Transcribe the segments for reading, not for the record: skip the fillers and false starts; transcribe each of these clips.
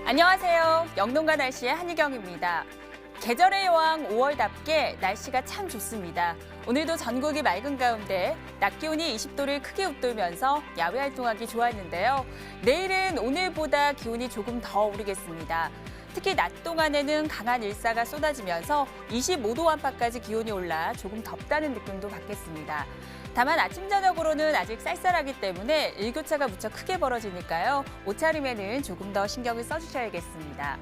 안녕하세요. 영농가 날씨의 한희경입니다. 계절의 여왕 5월답게 날씨가 참 좋습니다. 오늘도 전국이 맑은 가운데 낮 기온이 20도를 크게 웃돌면서 야외 활동하기 좋았는데요. 내일은 오늘보다 기온이 조금 더 오르겠습니다. 특히 낮 동안에는 강한 일사가 쏟아지면서 25도 안팎까지 기온이 올라 조금 덥다는 느낌도 받겠습니다. 다만 아침 저녁으로는 아직 쌀쌀하기 때문에 일교차가 무척 크게 벌어지니까요. 옷차림에는 조금 더 신경을 써주셔야겠습니다.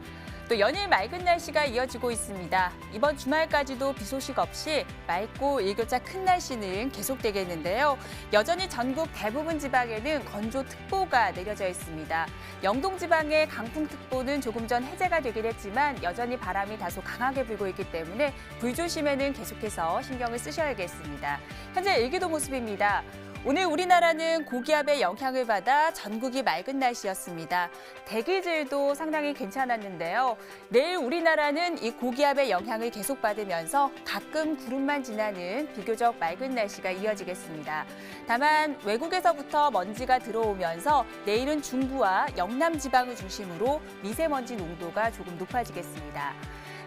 또 연일 맑은 날씨가 이어지고 있습니다. 이번 주말까지도 비 소식 없이 맑고 일교차 큰 날씨는 계속되겠는데요. 여전히 전국 대부분 지방에는 건조특보가 내려져 있습니다. 영동 지방의 강풍특보는 조금 전 해제가 되긴 했지만 여전히 바람이 다소 강하게 불고 있기 때문에 불조심에는 계속해서 신경을 쓰셔야겠습니다. 현재 일기도 모습입니다. 오늘 우리나라는 고기압의 영향을 받아 전국이 맑은 날씨였습니다. 대기질도 상당히 괜찮았는데요. 내일 우리나라는 이 고기압의 영향을 계속 받으면서 가끔 구름만 지나는 비교적 맑은 날씨가 이어지겠습니다. 다만 외국에서부터 먼지가 들어오면서 내일은 중부와 영남 지방을 중심으로 미세먼지 농도가 조금 높아지겠습니다.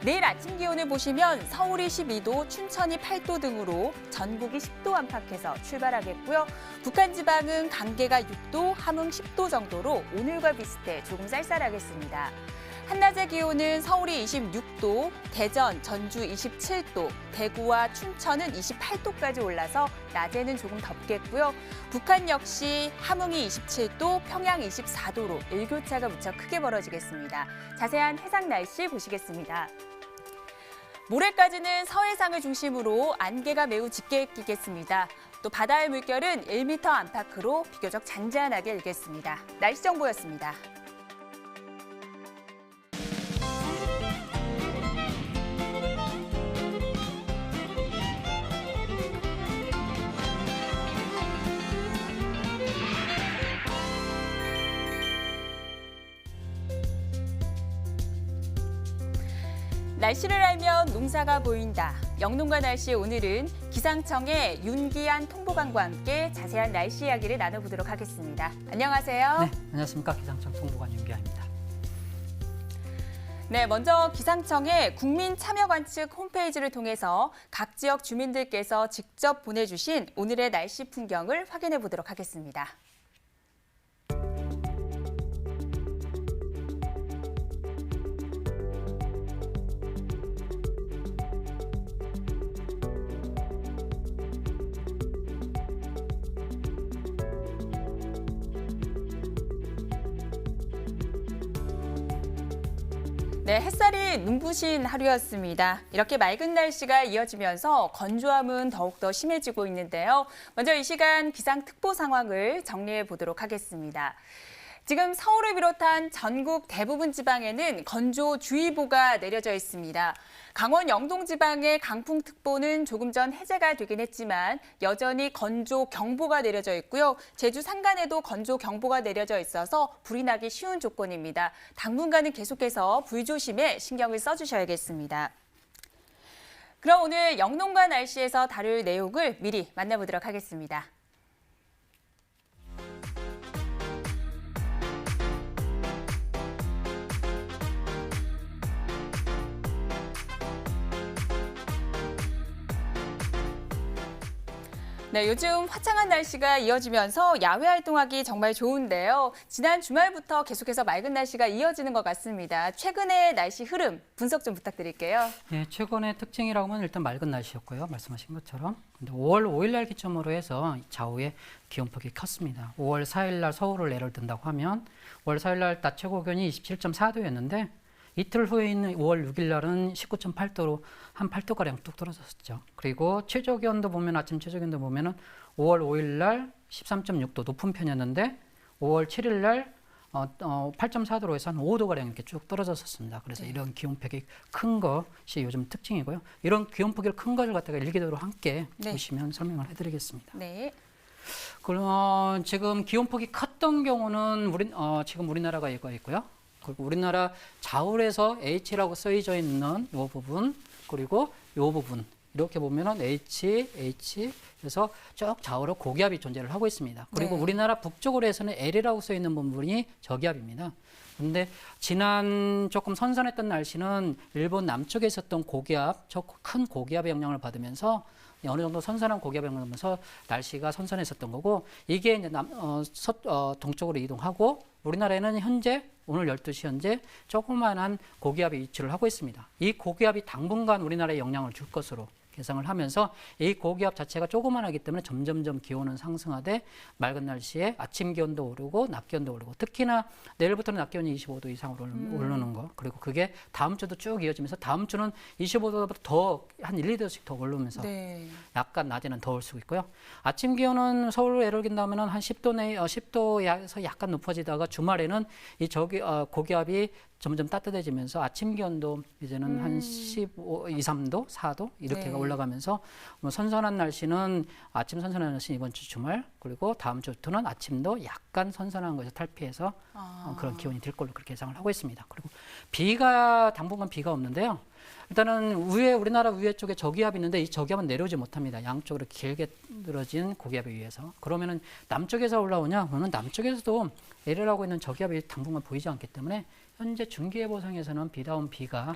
내일 아침 기온을 보시면 서울이 12도, 춘천이 8도 등으로 전국이 10도 안팎에서 출발하겠고요. 북한 지방은 강계가 6도, 함흥 10도 정도로 오늘과 비슷해 조금 쌀쌀하겠습니다. 한낮의 기온은 서울이 26도, 대전, 전주 27도, 대구와 춘천은 28도까지 올라서 낮에는 조금 덥겠고요. 북한 역시 함흥이 27도, 평양 24도로 일교차가 무척 크게 벌어지겠습니다. 자세한 해상 날씨 보시겠습니다. 모레까지는 서해상을 중심으로 안개가 매우 짙게 끼겠습니다. 또 바다의 물결은 1m 안팎으로 비교적 잔잔하게 일겠습니다. 날씨 정보였습니다. 날씨를 알면 농사가 보인다. 영농가 날씨 오늘은 기상청의 윤기한 통보관과 함께 자세한 날씨 이야기를 나눠보도록 하겠습니다. 안녕하세요. 네, 안녕하십니까. 기상청 통보관 윤기한입니다. 네, 먼저 기상청의 국민참여관측 홈페이지를 통해서 각 지역 주민들께서 직접 보내주신 오늘의 날씨 풍경을 확인해 보도록 하겠습니다. 네, 햇살이 눈부신 하루였습니다. 이렇게 맑은 날씨가 이어지면서 건조함은 더욱더 심해지고 있는데요. 먼저 이 시간 기상특보 상황을 정리해 보도록 하겠습니다. 지금 서울을 비롯한 전국 대부분 지방에는 건조주의보가 내려져 있습니다. 강원 영동 지방의 강풍특보는 조금 전 해제가 되긴 했지만 여전히 건조경보가 내려져 있고요. 제주 산간에도 건조경보가 내려져 있어서 불이 나기 쉬운 조건입니다. 당분간은 계속해서 불조심에 신경을 써주셔야겠습니다. 그럼 오늘 영농가 날씨에서 다룰 내용을 미리 만나보도록 하겠습니다. 네, 요즘 화창한 날씨가 이어지면서 야외 활동하기 정말 좋은데요. 지난 주말부터 계속해서 맑은 날씨가 이어지는 것 같습니다. 최근의 날씨 흐름 분석 좀 부탁드릴게요. 네, 최근의 특징이라고 하면 일단 맑은 날씨였고요. 말씀하신 것처럼. 근데 5월 5일 날 기점으로 해서 좌우에 기온폭이 컸습니다. 5월 4일 날 서울을 예를 든다고 하면 5월 4일 날 낮 최고 기온이 27.4도였는데 이틀 후에 있는 5월 6일 날은 19.8도로 한 8도가량 뚝 떨어졌었죠. 그리고 최저 기온도 보면 아침 최저 기온도 보면은 5월 5일 날 13.6도 높은 편이었는데 5월 7일 날 8.4도로 해서 한 5도가량 이렇게 쭉 떨어졌었습니다. 그래서 이런 기온폭이 큰 것이 요즘 특징이고요. 이런 기온폭이 큰 것을 갖다가 일기도로 함께 보시면 설명을 해드리겠습니다. 네. 그럼 지금 기온폭이 컸던 경우는 지금 우리나라가 이거 있고요. 그리고 우리나라 좌울에서 H라고 쓰여져 있는 이 부분, 그리고 이 부분 이렇게 보면은 H에서 쭉 좌우로 고기압이 존재를 하고 있습니다. 그리고 우리나라 북쪽으로 해서는 L이라고 써 있는 부분이 저기압입니다. 근데 지난 조금 선선했던 날씨는 일본 남쪽에 있었던 고기압, 저 큰 고기압의 영향을 받으면서 어느 정도 선선한 고기압의 영향을 받으면서 날씨가 선선했었던 거고, 이게 이제 동쪽으로 이동하고 우리나라에는 현재 오늘 12시 현재 조그만한 고기압이 위치를 하고 있습니다. 이 고기압이 당분간 우리나라에 영향을 줄 것으로 예상을 하면서 이 고기압 자체가 조그만하기 때문에 점점점 기온은 상승하되 맑은 날씨에 아침 기온도 오르고 낮 기온도 오르고, 특히나 내일부터는 낮 기온이 25도 이상으로 오르는 거, 그리고 그게 다음 주도 쭉 이어지면서 다음 주는 25도보다 더 한 1, 2도씩 더 오르면서 네. 약간 낮에는 더울 수 있고요. 아침 기온은 서울로 예를 든다면 한 10도 내 10도에서 약간 높아지다가 주말에는 이 고기압이 점점 따뜻해지면서 아침 기온도 이제는 한 15, 2, 3도, 4도 이렇게가 네. 올라가면서 뭐 선선한 날씨는 아침 선선한 날씨는 이번 주 주말, 그리고 다음 주부터는 아침도 약간 선선한 것에서 탈피해서 그런 기온이 될 걸로 그렇게 예상을 하고 있습니다. 그리고 비가 당분간 비가 없는데요. 일단은 우리나라 위에 쪽에 저기압이 있는데 이 저기압은 내려오지 못합니다. 양쪽으로 길게 늘어진 고기압에 의해서. 그러면은 남쪽에서 올라오냐? 그러면 남쪽에서도 내려오고 있는 저기압이 당분간 보이지 않기 때문에 현재 중기예보상에서는 비다운 비가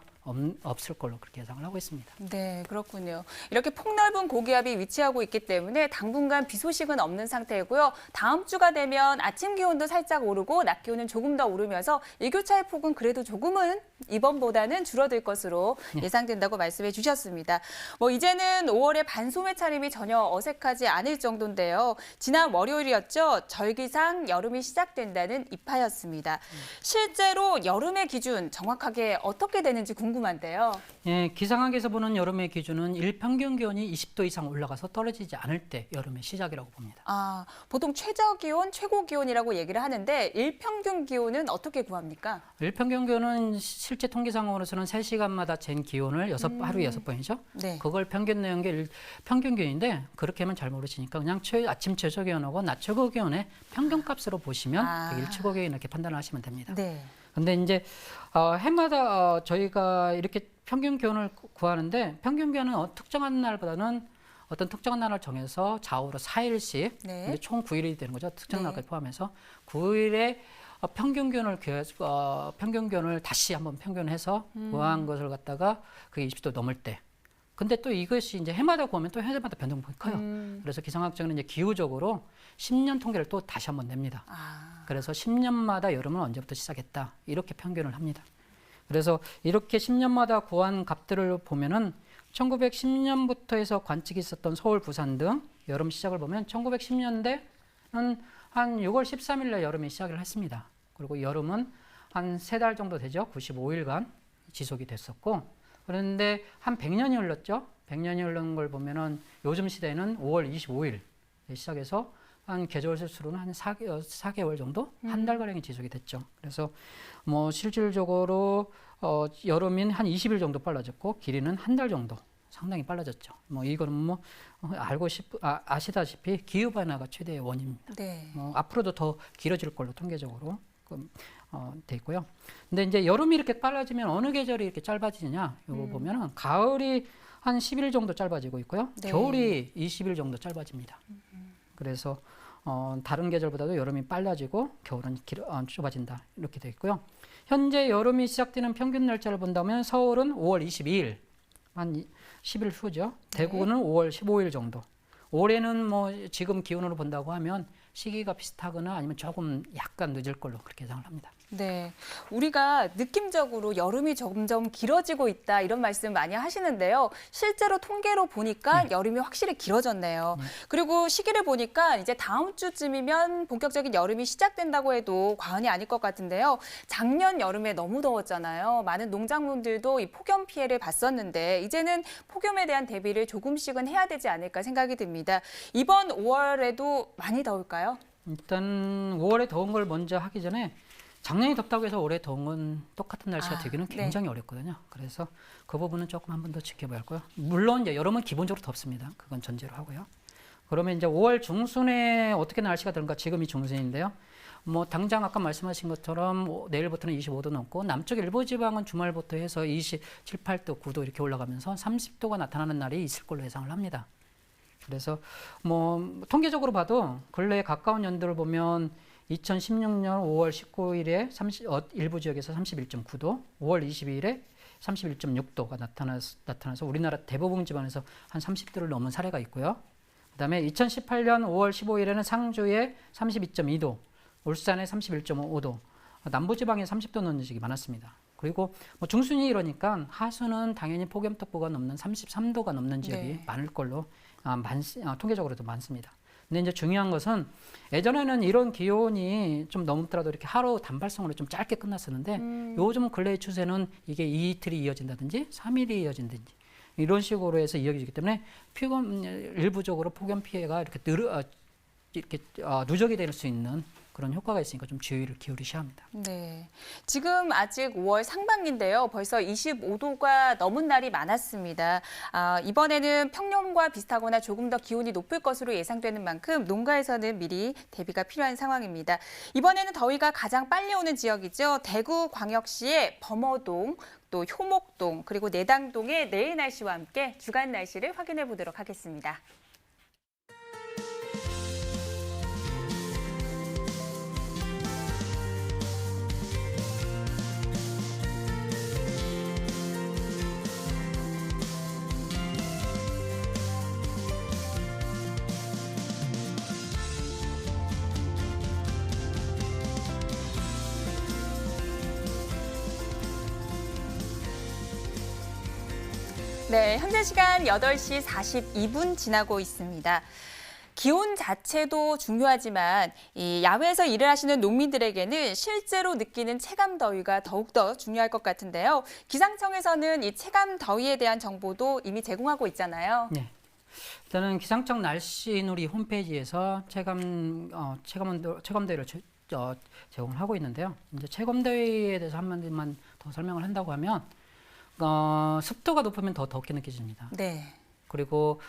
없을 걸로 그렇게 예상을 하고 있습니다. 네, 그렇군요. 이렇게 폭넓은 고기압이 위치하고 있기 때문에 당분간 비 소식은 없는 상태고요. 다음 주가 되면 아침 기온도 살짝 오르고 낮 기온은 조금 더 오르면서 일교차의 폭은 그래도 조금은 이번보다는 줄어들 것으로 예상된다고 말씀해 주셨습니다. 뭐 이제는 5월의 반소매 차림이 전혀 어색하지 않을 정도인데요. 지난 월요일이었죠. 절기상 여름이 시작된다는 입하였습니다. 실제로 여름의 기준 정확하게 어떻게 되는지 궁금한데요. 예, 기상학에서 보는 여름의 기준은 일평균 기온이 20도 이상 올라가서 떨어지지 않을 때 여름의 시작이라고 봅니다. 아, 보통 최저 기온, 최고 기온이라고 얘기를 하는데 일평균 기온은 어떻게 구합니까? 일평균 기온은 실제 통계상으로서는 3시간마다 잰 기온을 하루에 6번이죠. 네. 그걸 평균 내는 게 평균 기온인데, 그렇게 하면 잘 모르시니까 그냥 아침 최저 기온하고 낮 최고 기온의 평균값으로 보시면 그 일최고 기온 이렇게 판단을 하시면 됩니다. 네. 근데 이제 해마다 저희가 이렇게 평균 기온을 구하는데, 평균 기온은 특정한 날보다는 어떤 특정한 날을 정해서 좌우로 4일씩 네. 근데 총 9일이 되는 거죠. 특정 네. 날까지 포함해서 9일에 평균 기온을 다시 한번 평균해서 구한 것을 갖다가 그게 20도 넘을 때. 근데 또 이것이 이제 해마다 구하면 또 해마다 변동폭이 커요. 그래서 기상학자는 이제 기후적으로 10년 통계를 또 다시 한번 냅니다. 그래서 10년마다 여름은 언제부터 시작했다, 이렇게 평균을 합니다. 그래서 이렇게 10년마다 구한 값들을 보면은 1910년부터 해서 관측이 있었던 서울, 부산 등 여름 시작을 보면 1910년대는 한 6월 13일 날 여름이 시작을 했습니다. 그리고 여름은 한 3달 정도 되죠. 95일간 지속이 됐었고, 그런데 한 100년이 흘렀죠. 100년이 흐른 걸 보면은 요즘 시대에는 5월 25일 시작해서 한 계절 수로는 한 4개월 정도, 한 달가량이 지속이 됐죠. 그래서 뭐 실질적으로 여름인 한 20일 정도 빨라졌고, 길이는 한 달 정도 상당히 빨라졌죠. 뭐 이거는 뭐 아시다시피 기후 변화가 최대의 원인입니다. 네. 앞으로도 더 길어질 걸로 통계적으로 돼 있고요. 근데 이제 여름이 이렇게 빨라지면 어느 계절이 이렇게 짧아지느냐? 이거 보면은 가을이 한 10일 정도 짧아지고 있고요. 네. 겨울이 20일 정도 짧아집니다. 그래서 다른 계절보다도 여름이 빨라지고 겨울은 좁아진다, 이렇게 돼 있고요. 현재 여름이 시작되는 평균 날짜를 본다면 서울은 5월 22일, 한 10일 후죠. 대구는 5월 15일 정도. 올해는 뭐 지금 기온으로 본다고 하면 시기가 비슷하거나 아니면 조금 약간 늦을 걸로 그렇게 예상을 합니다. 네, 우리가 느낌적으로 여름이 점점 길어지고 있다 이런 말씀 많이 하시는데요. 실제로 통계로 보니까 여름이 확실히 길어졌네요. 그리고 시기를 보니까 이제 다음 주쯤이면 본격적인 여름이 시작된다고 해도 과언이 아닐 것 같은데요. 작년 여름에 너무 더웠잖아요. 많은 농작물들도 이 폭염 피해를 봤었는데 이제는 폭염에 대한 대비를 조금씩은 해야 되지 않을까 생각이 듭니다. 이번 5월에도 많이 더울까요? 일단 5월에 더운 걸 먼저 하기 전에 작년이 덥다고 해서 올해 더운 건 똑같은 날씨가 되기는 굉장히 어렵거든요. 그래서 그 부분은 조금 한 번 더 지켜봐야 할 거예요. 물론 이제 여름은 기본적으로 덥습니다. 그건 전제로 하고요. 그러면 이제 5월 중순에 어떻게 날씨가 되는가? 지금이 중순인데요. 뭐 당장 아까 말씀하신 것처럼 내일부터는 25도 넘고 남쪽 일부 지방은 주말부터 해서 27, 8도, 9도 이렇게 올라가면서 30도가 나타나는 날이 있을 걸로 예상을 합니다. 그래서 뭐 통계적으로 봐도 근래에 가까운 연도를 보면 2016년 5월 19일에 일부 지역에서 31.9도, 5월 22일에 31.6도가 나타나서 우리나라 대부분 지방에서 한 30도를 넘은 사례가 있고요. 그다음에 2018년 5월 15일에는 상주에 32.2도, 울산에 31.5도, 남부지방에 30도 넘는 지역이 많았습니다. 그리고 뭐 중순위 이러니까 하수는 당연히 폭염특보가 넘는 33도가 넘는 지역이 네. 많을 걸로 통계적으로도 많습니다. 근데 이제 중요한 것은 예전에는 이런 기온이 좀 넘더라도 이렇게 하루 단발성으로 좀 짧게 끝났었는데 요즘 근래의 추세는 이게 이틀이 이어진다든지 3일이 이어진다든지 이런 식으로 해서 이어지기 때문에 일부적으로 폭염 피해가 이렇게 누적이 될 수 있는 그런 효과가 있으니까 좀 주의를 기울이셔야 합니다. 네. 지금 아직 5월 상반기인데요. 벌써 25도가 넘은 날이 많았습니다. 이번에는 평년과 비슷하거나 조금 더 기온이 높을 것으로 예상되는 만큼 농가에서는 미리 대비가 필요한 상황입니다. 이번에는 더위가 가장 빨리 오는 지역이죠. 대구광역시의 범어동, 또 효목동, 그리고 내당동의 내일 날씨와 함께 주간 날씨를 확인해 보도록 하겠습니다. 네, 현재 시간 8시 42분 지나고 있습니다. 기온 자체도 중요하지만 이 야외에서 일을 하시는 농민들에게는 실제로 느끼는 체감 더위가 더욱더 중요할 것 같은데요. 기상청에서는 이 체감 더위에 대한 정보도 이미 제공하고 있잖아요. 네. 일단은 기상청 날씨누리 홈페이지에서 체감더위를 제공을 하고 있는데요. 이제 체감더위에 대해서 한마디만 더 설명을 한다고 하면 습도가 높으면 더 덥게 느껴집니다. 네. 그리고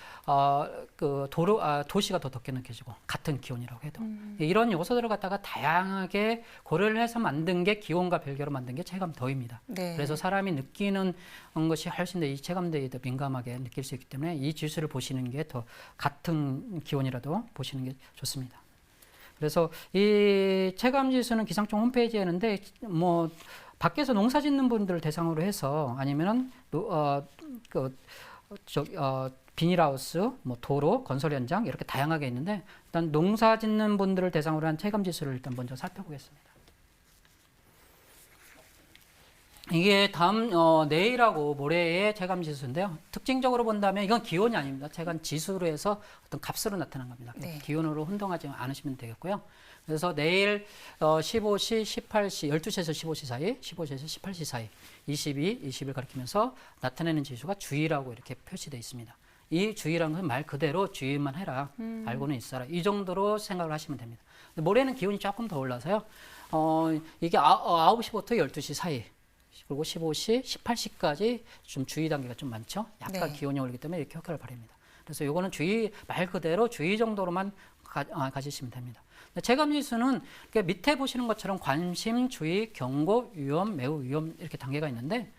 도시가 더 덥게 느껴지고 같은 기온이라고 해도 이런 요소들을 갖다가 다양하게 고려를 해서 만든 게 기온과 별개로 만든 게 체감 더위입니다. 네. 그래서 사람이 느끼는 것이 훨씬 더 이 체감 더위에 더 민감하게 느낄 수 있기 때문에 이 지수를 보시는 게 더 같은 기온이라도 보시는 게 좋습니다. 그래서 이 체감 지수는 기상청 홈페이지에 있는데 뭐 밖에서 농사 짓는 분들을 대상으로 해서 아니면은 비닐하우스, 뭐 도로, 건설 현장 이렇게 다양하게 있는데 일단 농사 짓는 분들을 대상으로 한 체감 지수를 일단 먼저 살펴보겠습니다. 이게 내일하고 모레의 체감 지수인데요. 특징적으로 본다면 이건 기온이 아닙니다. 체감 지수로 해서 어떤 값으로 나타난 겁니다. 네. 기온으로 혼동하지 않으시면 되겠고요. 그래서 내일 15시, 18시, 12시에서 15시 사이, 15시에서 18시 사이, 22, 20을 가리키면서 나타내는 지수가 주의라고 이렇게 표시되어 있습니다. 이 주의라는 것은 말 그대로 주의만 해라, 알고는 있어라. 이 정도로 생각을 하시면 됩니다. 근데 모레는 기온이 조금 더 올라서요. 이게 9시부터 12시 사이, 그리고 15시, 18시까지 좀 주의 단계가 좀 많죠. 약간 네. 기온이 오르기 때문에 이렇게 효과를 발휘합니다. 그래서 이거는 주의, 말 그대로 주의 정도로만 가지시면 됩니다. 체감지수는 밑에 보시는 것처럼 관심, 주의, 경고, 위험, 매우 위험 이렇게 단계가 있는데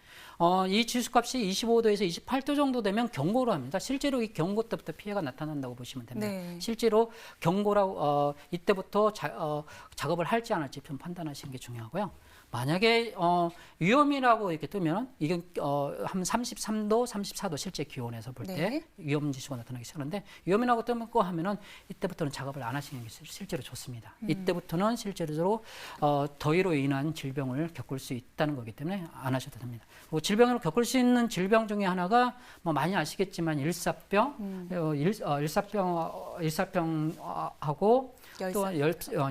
이 지수값이 25도에서 28도 정도 되면 경고로 합니다. 실제로 이 경고 때부터 피해가 나타난다고 보시면 됩니다. 네. 실제로 경고라고 이때부터 작업을 할지 안 할지 좀 판단하시는 게 중요하고요. 만약에 위험이라고 이렇게 뜨면 이게 한 33도, 34도 실제 기온에서 볼 때 네. 위험 지수가 나타나기 시작하는데 위험이라고 뜨고 하면은 이때부터는 작업을 안 하시는 게 실제로 좋습니다. 이때부터는 실제로 더위로 인한 질병을 겪을 수 있다는 거기 때문에 안 하셔도 됩니다. 그리고 질병을 겪을 수 있는 질병 중에 하나가 뭐 많이 아시겠지만 일사병, 일사병하고 또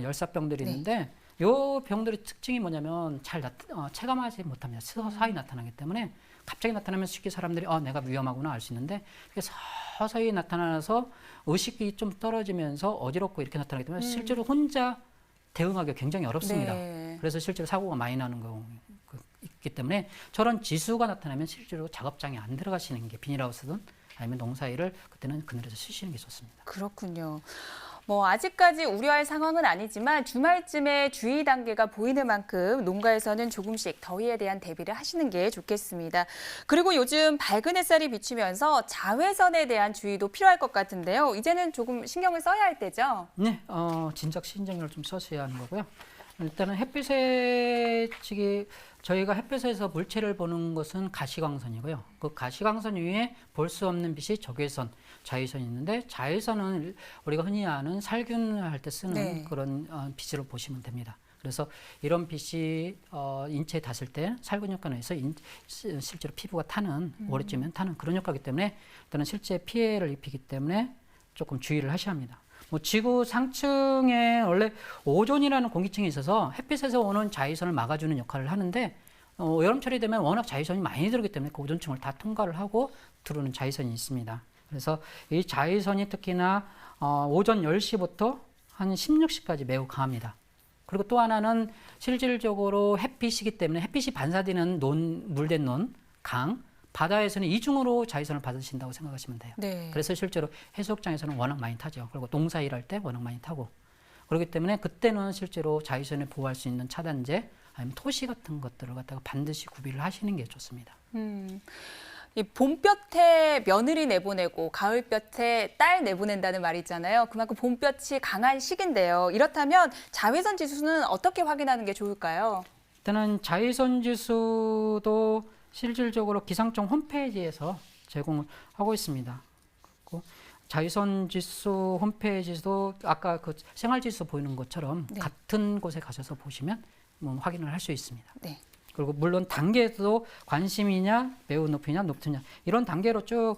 열사병들이 있는데. 요 병들의 특징이 뭐냐면 체감하지 못합니다. 서서히 나타나기 때문에 갑자기 나타나면 쉽게 사람들이 내가 위험하구나 알 수 있는데 그게 서서히 나타나서 의식이 좀 떨어지면서 어지럽고 이렇게 나타나기 때문에 실제로 혼자 대응하기가 굉장히 어렵습니다. 네. 그래서 실제로 사고가 많이 나는 경우가 있기 때문에 저런 지수가 나타나면 실제로 작업장에 안 들어가시는 게 비닐하우스든 아니면 농사일을 그때는 그늘에서 쉬시는 게 좋습니다. 그렇군요. 뭐 아직까지 우려할 상황은 아니지만 주말쯤에 주의 단계가 보이는 만큼 농가에서는 조금씩 더위에 대한 대비를 하시는 게 좋겠습니다. 그리고 요즘 밝은 햇살이 비치면서 자외선에 대한 주의도 필요할 것 같은데요. 이제는 조금 신경을 써야 할 때죠? 네, 진작 신경을 좀 써셔야 하는 거고요. 일단은 햇빛에 저희가 햇빛에서 물체를 보는 것은 가시광선이고요. 그 가시광선 위에 볼 수 없는 빛이 적외선, 자외선이 있는데 자외선은 우리가 흔히 아는 살균을 할 때 쓰는 네. 그런 빛으로 보시면 됩니다. 그래서 이런 빛이 인체에 닿았을 때 살균 효과는 해서 실제로 피부가 타는 오래쯤면 타는 그런 효과이기 때문에 일단은 실제 피해를 입히기 때문에 조금 주의를 하셔야 합니다. 뭐 지구 상층에 원래 오존이라는 공기층이 있어서 햇빛에서 오는 자외선을 막아주는 역할을 하는데 여름철이 되면 워낙 자외선이 많이 들어오기 때문에 그 오존층을 다 통과를 하고 들어오는 자외선이 있습니다. 그래서 이 자외선이 특히나 오전 10시부터 한 16시까지 매우 강합니다. 그리고 또 하나는 실질적으로 햇빛이기 때문에 햇빛이 반사되는 물된 논, 강, 바다에서는 이중으로 자외선을 받으신다고 생각하시면 돼요. 네. 그래서 실제로 해수욕장에서는 워낙 많이 타죠. 그리고 농사 일할 때 워낙 많이 타고. 그렇기 때문에 그때는 실제로 자외선을 보호할 수 있는 차단제 아니면 토시 같은 것들을 갖다가 반드시 구비를 하시는 게 좋습니다. 이 봄볕에 며느리 내보내고 가을볕에 딸 내보낸다는 말이 있잖아요. 그만큼 봄볕이 강한 시기인데요. 이렇다면 자외선 지수는 어떻게 확인하는 게 좋을까요? 일단은 자외선 지수도 실질적으로 기상청 홈페이지에서 제공을 하고 있습니다. 그리고 자외선 지수 홈페이지도 아까 그 생활 지수 보이는 것처럼 네. 같은 곳에 가셔서 보시면 뭐 확인을 할 수 있습니다. 네. 그리고 물론 단계도 관심이냐, 매우 높이냐, 높으냐 이런 단계로 쭉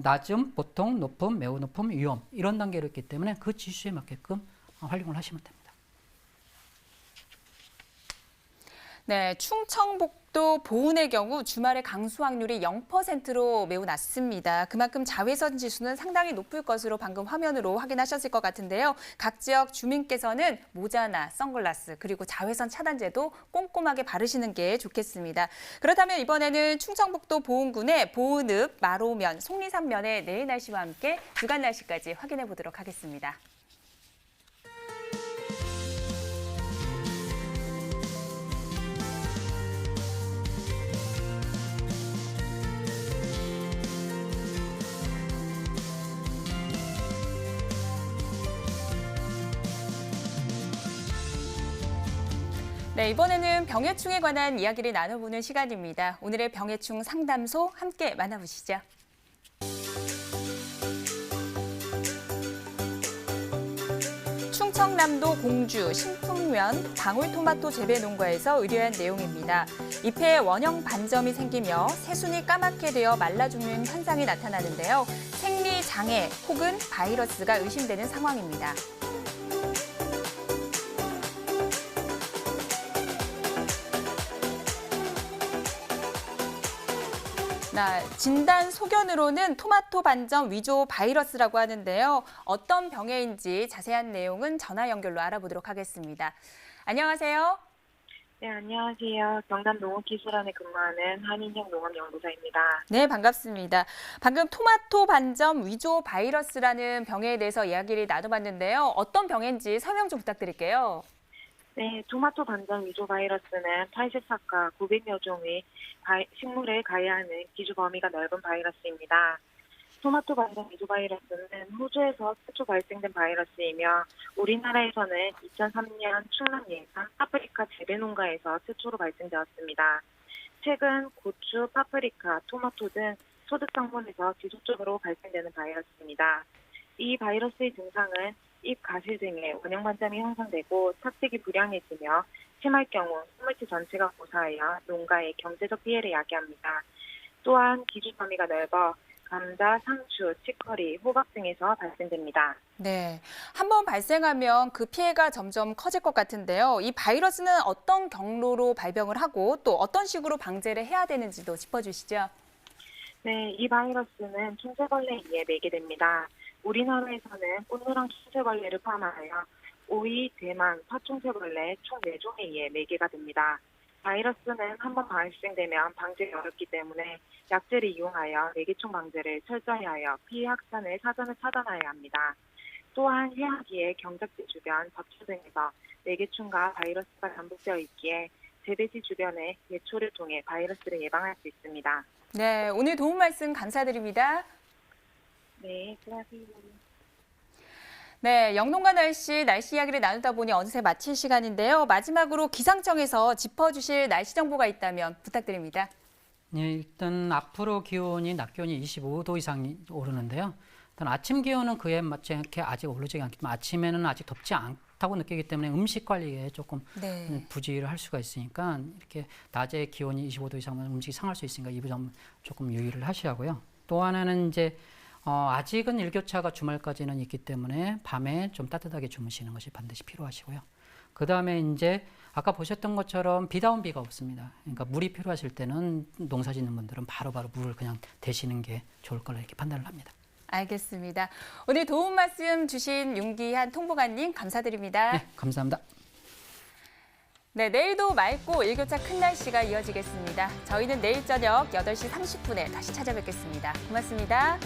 낮음, 보통, 높음, 매우 높음, 위험 이런 단계로 있기 때문에 그 지수에 맞게끔 활용을 하시면 됩니다. 네, 충청북도 보은의 경우 주말에 강수 확률이 0%로 매우 낮습니다. 그만큼 자외선 지수는 상당히 높을 것으로 방금 화면으로 확인하셨을 것 같은데요. 각 지역 주민께서는 모자나 선글라스 그리고 자외선 차단제도 꼼꼼하게 바르시는 게 좋겠습니다. 그렇다면 이번에는 충청북도 보은군의 보은읍, 마로면, 속리산면의 내일 날씨와 함께 주간 날씨까지 확인해 보도록 하겠습니다. 네, 이번에는 병해충에 관한 이야기를 나눠보는 시간입니다. 오늘의 병해충 상담소 함께 만나보시죠. 충청남도 공주 신풍면 방울토마토 재배 농가에서 의뢰한 내용입니다. 잎에 원형 반점이 생기며 새순이 까맣게 되어 말라 죽는 현상이 나타나는데요. 생리 장애 혹은 바이러스가 의심되는 상황입니다. 진단 소견으로는 토마토 반점 위조 바이러스라고 하는데요. 어떤 병해인지 자세한 내용은 전화 연결로 알아보도록 하겠습니다. 안녕하세요. 네, 안녕하세요. 경남 농업기술원에 근무하는 한인형 농업연구사입니다. 네, 반갑습니다. 방금 토마토 반점 위조 바이러스라는 병해에 대해서 이야기를 나눠봤는데요. 어떤 병해인지 설명 좀 부탁드릴게요. 네, 토마토 반점 위조 바이러스는 80삭과 900여 종의 식물을 가해하는 기주 범위가 넓은 바이러스입니다. 토마토 반점 위조 바이러스는 호주에서 최초 발생된 바이러스이며 우리나라에서는 2003년 충남 예산 파프리카 재배 농가에서 최초로 발생되었습니다. 최근 고추, 파프리카, 토마토 등 소득 성분에서 지속적으로 발생되는 바이러스입니다. 이 바이러스의 증상은 잎 가실 등에 원형 반점이 형성되고 착색이 불량해지며 심할 경우 식물체 전체가 고사하여 농가의 경제적 피해를 야기합니다. 또한 기주 범위가 넓어 감자, 상추, 치커리, 호박 등에서 발생됩니다. 네, 한번 발생하면 그 피해가 점점 커질 것 같은데요. 이 바이러스는 어떤 경로로 발병을 하고 또 어떤 식으로 방제를 해야 되는지도 짚어주시죠. 네, 이 바이러스는 충체벌레에 의해 매개됩니다. 우리나라에서는 꽃노랑 충체벌레를 포함하여 오이, 대만, 파충체벌레 총 4종에 의해 매개가 됩니다. 바이러스는 한번 발생되면 방제가 어렵기 때문에 약제를 이용하여 매개총 방제를 철저히 하여 피해 확산을 사전에 차단해야 합니다. 또한 해악기의 경작지 주변, 접초 등에서 내개충과 바이러스가 잠복되어 있기에 재배지 주변의 예초를 통해 바이러스를 예방할 수 있습니다. 네, 오늘 도움 말씀 감사드립니다. 네, 수고하세요. 네, 영농가 날씨 이야기를 나누다 보니 어느새 마칠 시간인데요. 마지막으로 기상청에서 짚어주실 날씨 정보가 있다면 부탁드립니다. 네, 일단 앞으로 기온이 낮 기온이 25도 이상 오르는데요. 일단 아침 기온은 그에 맞지 않게 아직 오르지 않겠지만 아침에는 아직 덥지 않다고 느끼기 때문에 음식 관리에 조금 네. 부주의를 할 수가 있으니까 이렇게 낮에 기온이 25도 이상은 음식이 상할 수 있으니까 이 점 조금 유의를 하시라고요. 또 하나는 이제 아직은 일교차가 주말까지는 있기 때문에 밤에 좀 따뜻하게 주무시는 것이 반드시 필요하시고요. 그 다음에 이제 아까 보셨던 것처럼 비다운 비가 없습니다. 그러니까 물이 필요하실 때는 농사 짓는 분들은 바로바로 물을 그냥 대시는 게 좋을 거라 이렇게 판단을 합니다. 알겠습니다. 오늘 도움 말씀 주신 윤기한 통보관님 감사드립니다. 네, 감사합니다. 네, 내일도 맑고 일교차 큰 날씨가 이어지겠습니다. 저희는 내일 저녁 8시 30분에 다시 찾아뵙겠습니다. 고맙습니다.